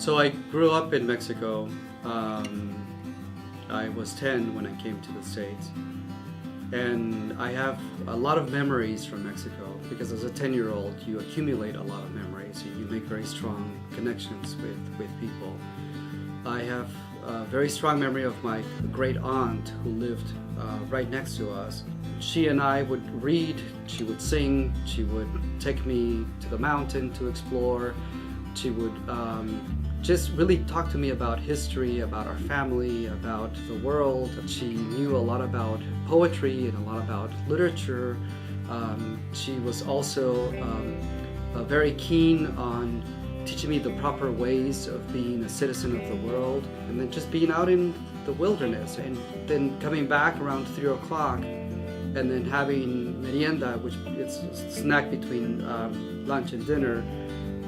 So I grew up in Mexico. I was 10 when I came to the States. And I have a lot of memories from Mexico because as a 10-year-old you accumulate a lot of memories. You make very strong connections with people. I have a very strong memory of my great aunt who lived right next to us. She and I would read, she would sing, she would take me to the mountain to explore. She would just really talk to me about history, about our family, about the world. She knew a lot about poetry and a lot about literature. She was also very keen on teaching me the proper ways of being a citizen of the world, and then just being out in the wilderness, and then coming back around 3 o'clock and then having merienda, which is a snack between lunch and dinner,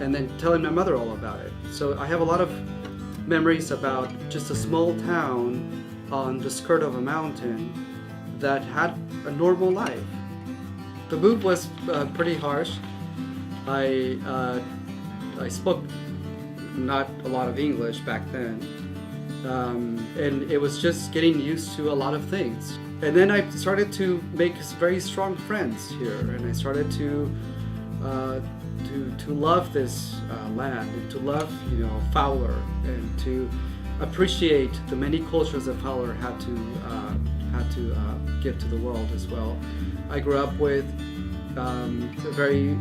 and then telling my mother all about it. So I have a lot of memories about just a small town on the skirt of a mountain that had a normal life. The mood was pretty harsh. I spoke not a lot of English back then, and it was just getting used to a lot of things. And then I started to make very strong friends here, and I started to love this land, and to love, Fowler, and to appreciate the many cultures that Fowler had to give to the world as well. I grew up with very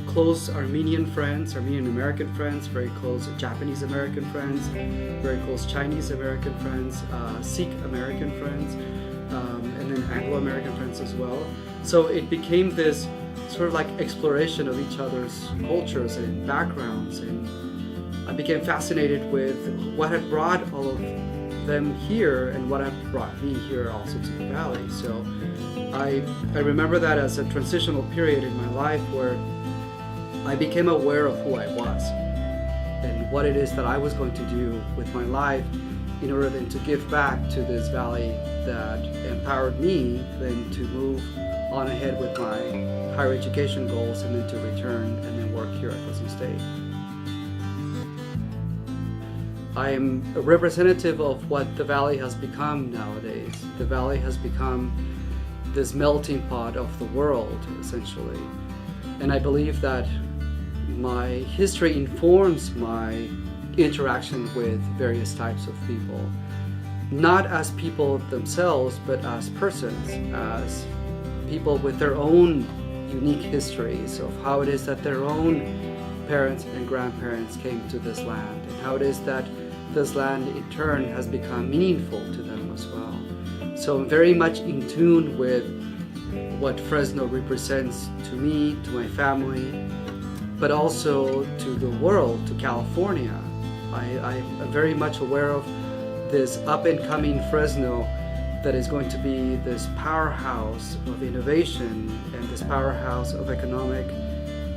close Armenian American friends, very close Japanese American friends, very close Chinese American friends, Sikh American friends, and then Anglo American friends as well. So it became this sort of like exploration of each other's cultures and backgrounds, and I became fascinated with what had brought all of them here and what had brought me here also to the Valley. So I remember that as a transitional period in my life where I became aware of who I was and what it is that I was going to do with my life in order then to give back to this valley that empowered me then to move on ahead with my higher education goals, and then to return and then work here at Fresno State. I am a representative of what the Valley has become nowadays. The Valley has become this melting pot of the world, essentially. And I believe that my history informs my interaction with various types of people. Not as people themselves, but as persons, as people with their own unique histories of how it is that their own parents and grandparents came to this land, and how it is that this land in turn has become meaningful to them as well. So I'm very much in tune with what Fresno represents to me, to my family, but also to the world, to California. I'm very much aware of this up-and-coming Fresno that is going to be this powerhouse of innovation and this powerhouse of economic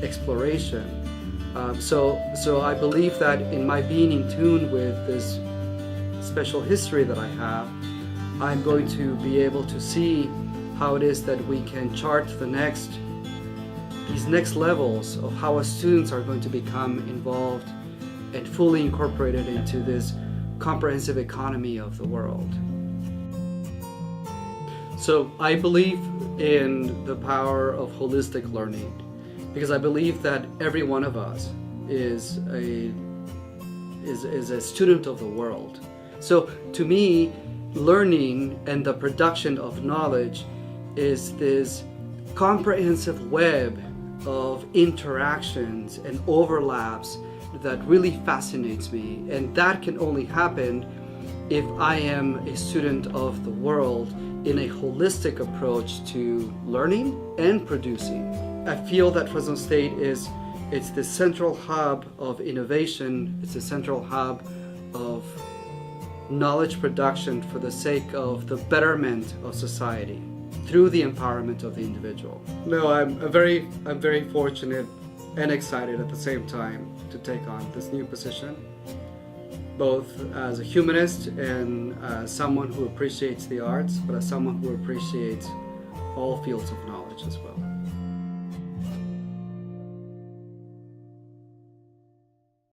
exploration. So I believe that in my being in tune with this special history that I have, I'm going to be able to see how it is that we can chart these next levels of how our students are going to become involved and fully incorporated into this comprehensive economy of the world. So I believe in the power of holistic learning, because I believe that every one of us is a student of the world. So to me, learning and the production of knowledge is this comprehensive web of interactions and overlaps that really fascinates me, and that can only happen if I am a student of the world in a holistic approach to learning and producing. I feel that Fresno State it's the central hub of innovation, it's the central hub of knowledge production for the sake of the betterment of society through the empowerment of the individual. No, I'm very fortunate and excited at the same time to take on this new position, both as a humanist and as someone who appreciates the arts, but as someone who appreciates all fields of knowledge as well.